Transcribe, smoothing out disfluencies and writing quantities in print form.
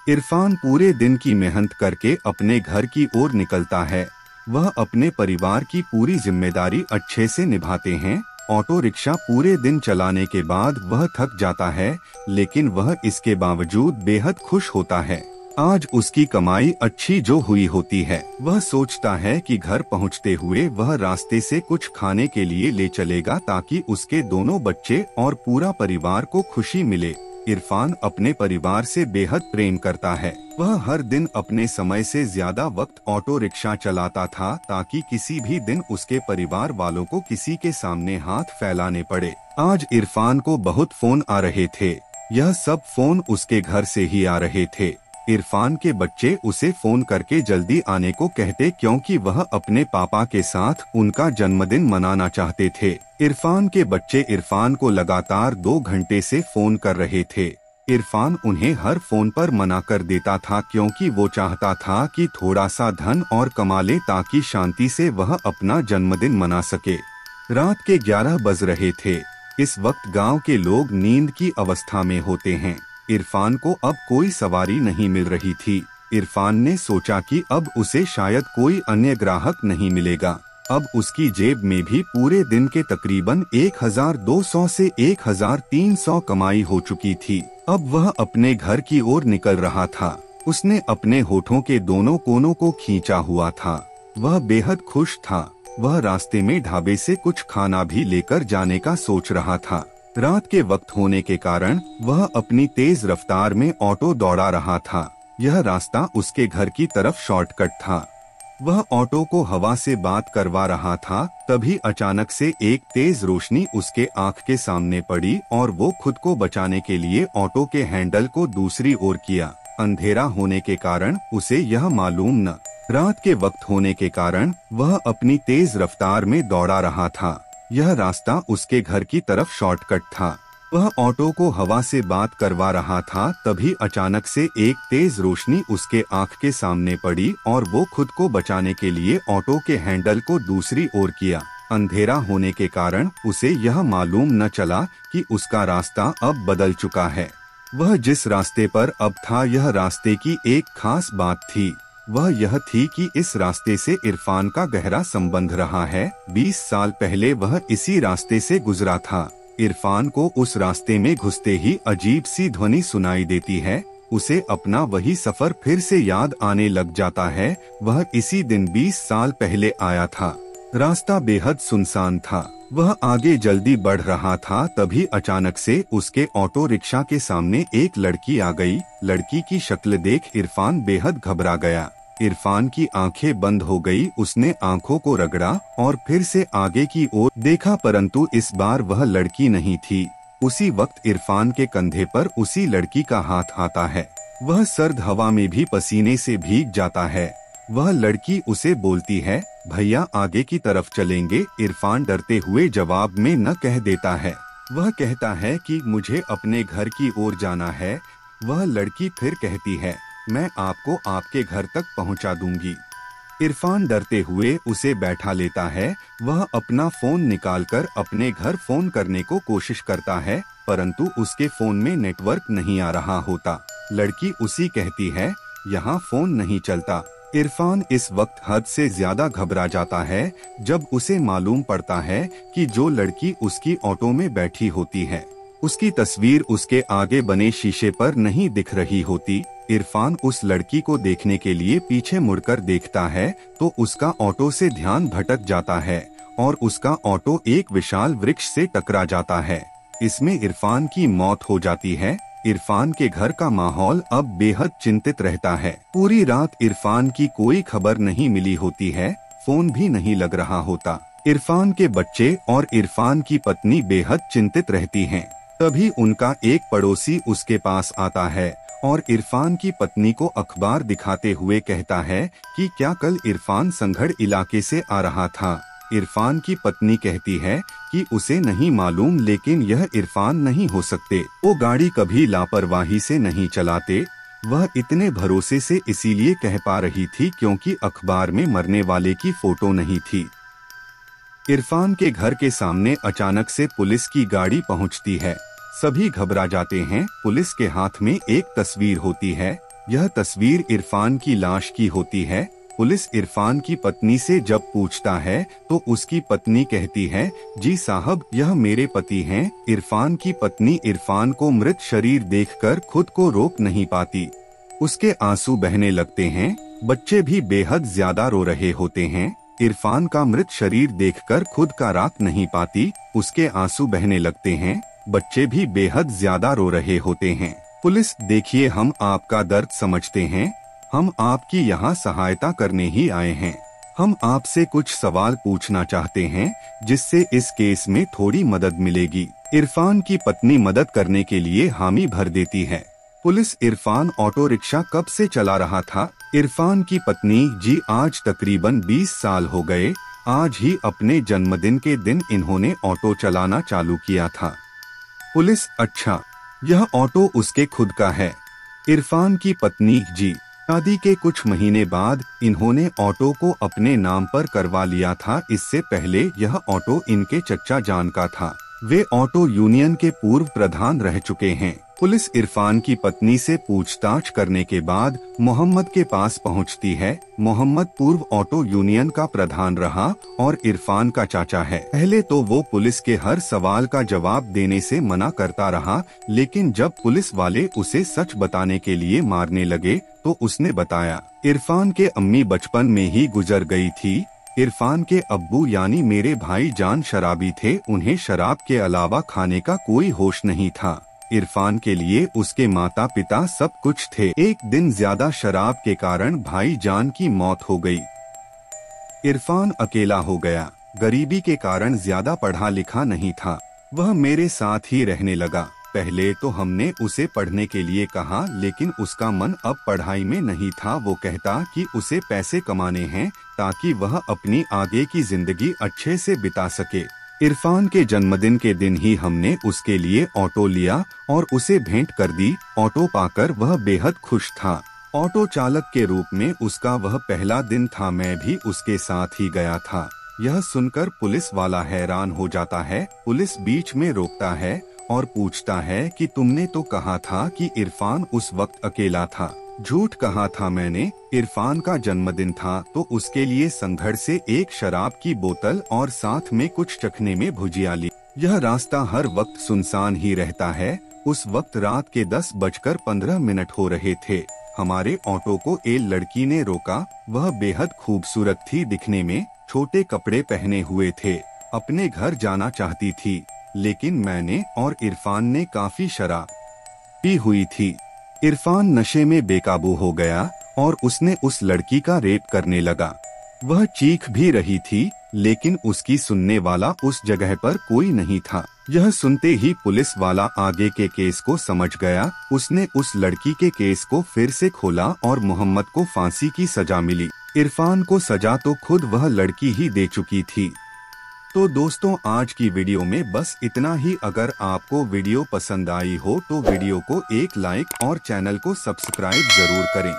इरफान पूरे दिन की मेहनत करके अपने घर की ओर निकलता है। वह अपने परिवार की पूरी जिम्मेदारी अच्छे से निभाते हैं। ऑटो रिक्शा पूरे दिन चलाने के बाद वह थक जाता है, लेकिन वह इसके बावजूद बेहद खुश होता है। आज उसकी कमाई अच्छी जो हुई होती है। वह सोचता है कि घर पहुंचते हुए वह रास्ते से कुछ खाने के लिए ले चलेगा ताकि उसके दोनों बच्चे और पूरा परिवार को खुशी मिले। इरफान अपने परिवार से बेहद प्रेम करता है। वह हर दिन अपने समय से ज्यादा वक्त ऑटो रिक्शा चलाता था ताकि किसी भी दिन उसके परिवार वालों को किसी के सामने हाथ फैलाने पड़े। आज इरफान को बहुत फोन आ रहे थे। यह सब फोन उसके घर से ही आ रहे थे। इरफान के बच्चे उसे फोन करके जल्दी आने को कहते क्योंकि वह अपने पापा के साथ उनका जन्मदिन मनाना चाहते थे। इरफान के बच्चे इरफान को लगातार 2 घंटे से फोन कर रहे थे। इरफान उन्हें हर फोन पर मना कर देता था क्योंकि वो चाहता था कि थोड़ा सा धन और कमा ले ताकि शांति से वह अपना जन्मदिन मना सके। रात के 11 बज रहे थे। इस वक्त गांव के लोग नींद की अवस्था में होते हैं। इरफान को अब कोई सवारी नहीं मिल रही थी। इरफान ने सोचा कि अब उसे शायद कोई अन्य ग्राहक नहीं मिलेगा। अब उसकी जेब में भी पूरे दिन के तकरीबन 1200 से 1300 कमाई हो चुकी थी। अब वह अपने घर की ओर निकल रहा था। उसने अपने होठों के दोनों कोनों को खींचा हुआ था। वह बेहद खुश था। वह रास्ते में ढाबे से कुछ खाना भी लेकर जाने का सोच रहा था। रात के वक्त होने के कारण वह अपनी तेज रफ्तार में ऑटो दौड़ा रहा था। यह रास्ता उसके घर की तरफ शॉर्टकट था। वह ऑटो को हवा से बात करवा रहा था, तभी अचानक से एक तेज रोशनी उसके आँख के सामने पड़ी और वो खुद को बचाने के लिए ऑटो के हैंडल को दूसरी ओर किया। अंधेरा होने के कारण उसे यह मालूम न रात के वक्त होने के कारण वह अपनी तेज रफ्तार में दौड़ा रहा था। यह रास्ता उसके घर की तरफ शॉर्टकट था। वह ऑटो को हवा से बात करवा रहा था, तभी अचानक से एक तेज रोशनी उसके आँख के सामने पड़ी और वो खुद को बचाने के लिए ऑटो के हैंडल को दूसरी ओर किया। अंधेरा होने के कारण उसे यह मालूम न चला कि उसका रास्ता अब बदल चुका है। वह जिस रास्ते पर अब था, यह रास्ते की एक खास बात थी। वह यह थी कि इस रास्ते से इरफान का गहरा संबंध रहा है। 20 साल पहले वह इसी रास्ते से गुजरा था। इरफान को उस रास्ते में घुसते ही अजीब सी ध्वनि सुनाई देती है। उसे अपना वही सफर फिर से याद आने लग जाता है। वह इसी दिन 20 साल पहले आया था। रास्ता बेहद सुनसान था। वह आगे जल्दी बढ़ रहा था, तभी अचानक से उसके ऑटो रिक्शा के सामने एक लड़की आ गई। लड़की की शक्ल देख इरफान बेहद घबरा गया। इरफान की आंखें बंद हो गई। उसने आंखों को रगड़ा और फिर से आगे की ओर देखा, परंतु इस बार वह लड़की नहीं थी। उसी वक्त इरफान के कंधे पर उसी लड़की का हाथ आता है। वह सर्द हवा में भी पसीने से भीग जाता है। वह लड़की उसे बोलती है, भैया आगे की तरफ चलेंगे। इरफान डरते हुए जवाब में न कह देता है। वह कहता है कि मुझे अपने घर की ओर जाना है। वह लड़की फिर कहती है, मैं आपको आपके घर तक पहुंचा दूंगी। इरफान डरते हुए उसे बैठा लेता है। वह अपना फोन निकालकर अपने घर फोन करने को कोशिश करता है, परंतु उसके फोन में नेटवर्क नहीं आ रहा होता। लड़की उसी कहती है, यहाँ फोन नहीं चलता। इरफान इस वक्त हद से ज्यादा घबरा जाता है जब उसे मालूम पड़ता है कि जो लड़की उसकी ऑटो में बैठी होती है, उसकी तस्वीर उसके आगे बने शीशे पर नहीं दिख रही होती। इरफान उस लड़की को देखने के लिए पीछे मुड़कर देखता है तो उसका ऑटो से ध्यान भटक जाता है और उसका ऑटो एक विशाल वृक्ष से टकरा जाता है। इसमें इरफान की मौत हो जाती है। इरफान के घर का माहौल अब बेहद चिंतित रहता है। पूरी रात इरफान की कोई खबर नहीं मिली होती है। फोन भी नहीं लग रहा होता। इरफान के बच्चे और इरफान की पत्नी बेहद चिंतित रहती हैं। तभी उनका एक पड़ोसी उसके पास आता है और इरफान की पत्नी को अखबार दिखाते हुए कहता है कि क्या कल इरफान संघड़ इलाके से आ रहा था। इरफान की पत्नी कहती है कि उसे नहीं मालूम, लेकिन यह इरफान नहीं हो सकते। वो गाड़ी कभी लापरवाही से नहीं चलाते। वह इतने भरोसे से इसीलिए कह पा रही थी क्योंकि अखबार में मरने वाले की फोटो नहीं थी। इरफान के घर के सामने अचानक से पुलिस की गाड़ी पहुंचती है। सभी घबरा जाते हैं। पुलिस के हाथ में एक तस्वीर होती है। यह तस्वीर इरफान की लाश की होती है। पुलिस इरफान की पत्नी से जब पूछता है तो उसकी पत्नी कहती है, जी साहब, यह मेरे पति हैं। इरफान की पत्नी इरफान को मृत शरीर देखकर खुद को रोक नहीं पाती। उसके आंसू बहने लगते हैं। बच्चे भी बेहद ज्यादा रो रहे होते हैं। इरफान का मृत शरीर देखकर खुद का राख नहीं पाती। उसके आंसू बहने लगते हैं। बच्चे भी बेहद ज्यादा रो रहे होते हैं। पुलिस, देखिए, हम आपका दर्द समझते हैं। हम आपकी यहाँ सहायता करने ही आए हैं। हम आपसे कुछ सवाल पूछना चाहते हैं जिससे इस केस में थोड़ी मदद मिलेगी। इरफान की पत्नी मदद करने के लिए हामी भर देती है। पुलिस, इरफान ऑटो रिक्शा कब से चला रहा था? इरफान की पत्नी, जी आज तकरीबन 20 साल हो गए। आज ही अपने जन्मदिन के दिन इन्होंने ऑटो चलाना चालू किया था। पुलिस, अच्छा, यह ऑटो उसके खुद का है? इरफान की पत्नी, जी शादी के कुछ महीने बाद इन्होंने ऑटो को अपने नाम पर करवा लिया था। इससे पहले यह ऑटो इनके चचा जान का था। वे ऑटो यूनियन के पूर्व प्रधान रह चुके हैं। पुलिस इरफान की पत्नी से पूछताछ करने के बाद मोहम्मद के पास पहुंचती है। मोहम्मद पूर्व ऑटो यूनियन का प्रधान रहा और इरफान का चाचा है। पहले तो वो पुलिस के हर सवाल का जवाब देने से मना करता रहा, लेकिन जब पुलिस वाले उसे सच बताने के लिए मारने लगे तो उसने बताया, इरफान के अम्मी बचपन में ही गुजर गई थी। इरफान के अब्बू यानी मेरे भाई जान शराबी थे। उन्हें शराब के अलावा खाने का कोई होश नहीं था। इरफान के लिए उसके माता पिता सब कुछ थे। एक दिन ज्यादा शराब के कारण भाई जान की मौत हो गई। इरफान अकेला हो गया। गरीबी के कारण ज्यादा पढ़ा लिखा नहीं था। वह मेरे साथ ही रहने लगा। पहले तो हमने उसे पढ़ने के लिए कहा, लेकिन उसका मन अब पढ़ाई में नहीं था। वो कहता कि उसे पैसे कमाने हैं ताकि वह अपनी आगे की जिंदगी अच्छे से बिता सके। इरफान के जन्मदिन के दिन ही हमने उसके लिए ऑटो लिया और उसे भेंट कर दी। ऑटो पाकर वह बेहद खुश था। ऑटो चालक के रूप में उसका वह पहला दिन था। मैं भी उसके साथ ही गया था। यह सुनकर पुलिस वाला हैरान हो जाता है। पुलिस बीच में रोकता है और पूछता है कि तुमने तो कहा था कि इरफान उस वक्त अकेला था। झूठ कहा था मैंने। इरफान का जन्मदिन था तो उसके लिए संघर से एक शराब की बोतल और साथ में कुछ चखने में भुजिया ली। यह रास्ता हर वक्त सुनसान ही रहता है। उस वक्त रात के 10:15 हो रहे थे। हमारे ऑटो को एक लड़की ने रोका। वह बेहद खूबसूरत थी दिखने में। छोटे कपड़े पहने हुए थे। अपने घर जाना चाहती थी, लेकिन मैंने और इरफान ने काफी शराब पी हुई थी। इरफान नशे में बेकाबू हो गया और उसने उस लड़की का रेप करने लगा। वह चीख भी रही थी, लेकिन उसकी सुनने वाला उस जगह पर कोई नहीं था। यह सुनते ही पुलिस वाला आगे के केस को समझ गया। उसने उस लड़की के केस को फिर से खोला और मोहम्मद को फांसी की सजा मिली। इरफान को सजा तो खुद वह लड़की ही दे चुकी थी। तो दोस्तों, आज की वीडियो में बस इतना ही। अगर आपको वीडियो पसंद आई हो तो वीडियो को एक लाइक और चैनल को सब्सक्राइब जरूर करें।